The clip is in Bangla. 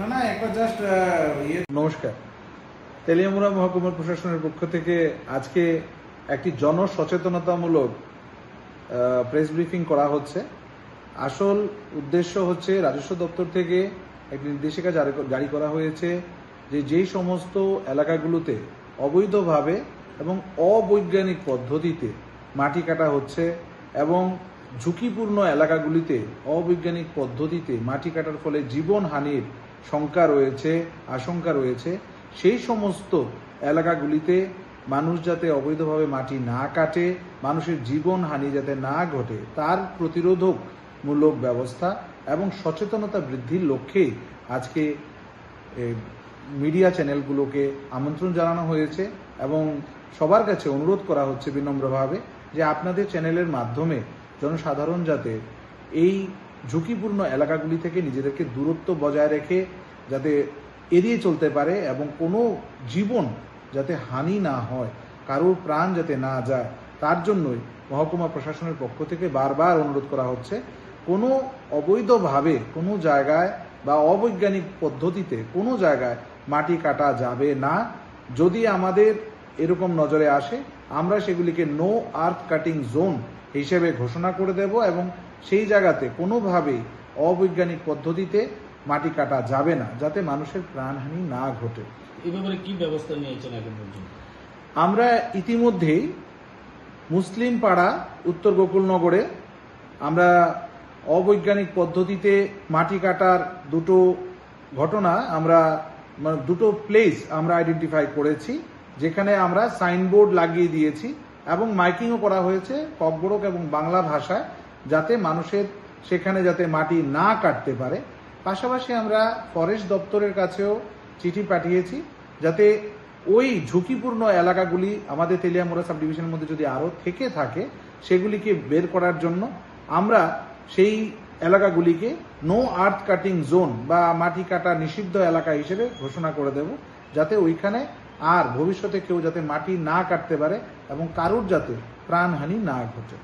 না না একবার জাস্ট নমস্কার। তেলিয়ামুড়া মহকুমা প্রশাসনের পক্ষ থেকে আজকে একটি জনসচেতনতামূলক প্রেস ব্রিফিং করা হচ্ছে। আসল উদ্দেশ্য হচ্ছে রাজস্ব দপ্তর থেকে একটি নির্দেশিকা জারি করা হয়েছে যে যেই সমস্ত এলাকাগুলোতে অবৈধভাবে এবং অবৈজ্ঞানিক পদ্ধতিতে মাটি কাটা হচ্ছে এবং ঝুঁকিপূর্ণ এলাকাগুলিতে অবৈজ্ঞানিক পদ্ধতিতে মাটি কাটার ফলে জীবনহানির আশঙ্কা রয়েছে সেই সমস্ত এলাকাগুলিতে মানুষ যাতে অবৈধভাবে মাটি না কাটে, মানুষের জীবনহানি যাতে না ঘটে তার প্রতিরোধকমূলক ব্যবস্থা এবং সচেতনতা বৃদ্ধির লক্ষ্যে আজকে মিডিয়া চ্যানেলগুলোকে আমন্ত্রণ জানানো হয়েছে এবং সবার কাছে অনুরোধ করা হচ্ছে বিনম্রভাবে যে আপনাদের চ্যানেলের মাধ্যমে জনসাধারণ যাতে এই ঝুঁকিপূর্ণ এলাকাগুলি থেকে নিজেদেরকে দূরত্ব বজায় রেখে যাতে এড়িয়ে চলতে পারে এবং কোনো জীবন যাতে হানি না হয়, কারোর প্রাণ যাতে না যায়, তার জন্যই মহকুমা প্রশাসনের পক্ষ থেকে বারবার অনুরোধ করা হচ্ছে কোনো অবৈধভাবে কোনো জায়গায় বা অবৈজ্ঞানিক পদ্ধতিতে কোনো জায়গায় মাটি কাটা যাবে না। যদি আমাদের এরকম নজরে আসে আমরা সেগুলিকে নো আর্থ কাটিং জোন হিসেবে ঘোষণা করে দেব এবং সেই জায়গাতে কোনোভাবেই অবৈজ্ঞানিক পদ্ধতিতে মাটি কাটা যাবে না, যাতে মানুষের প্রাণহানি না ঘটে। এই ব্যাপারে কি ব্যবস্থা নিয়েছেন এখন পর্যন্ত? আমরা ইতিমধ্যেই মুসলিম পাড়া উত্তর গোকুলনগরে আমরা অবৈজ্ঞানিক পদ্ধতিতে মাটি কাটার দুটো ঘটনা দুটো প্লেস আমরা আইডেন্টিফাই করেছি, যেখানে আমরা সাইনবোর্ড লাগিয়ে দিয়েছি এবং মাইকিংও করা হয়েছে ককবরক এবং বাংলা ভাষায়, যাতে মানুষের সেখানে যাতে মাটি না কাটতে পারে। পাশাপাশি আমরা ফরেস্ট দপ্তরের কাছেও চিঠি পাঠিয়েছি যাতে ওই ঝুঁকিপূর্ণ এলাকাগুলি আমাদের তেলিয়ামুড়া সাব ডিভিশনের মধ্যে যদি আরও থেকে থাকে সেগুলিকে বের করার জন্য আমরা সেই এলাকাগুলিকে নো আর্থ কাটিং জোন বা মাটি কাটা নিষিদ্ধ এলাকা হিসেবে ঘোষণা করে দেব, যাতে ওইখানে আর ভবিষ্যতে কেউ যাতে মাটি না কাটতে পারে এবং কারোর যাতে প্রাণহানি না ঘটে।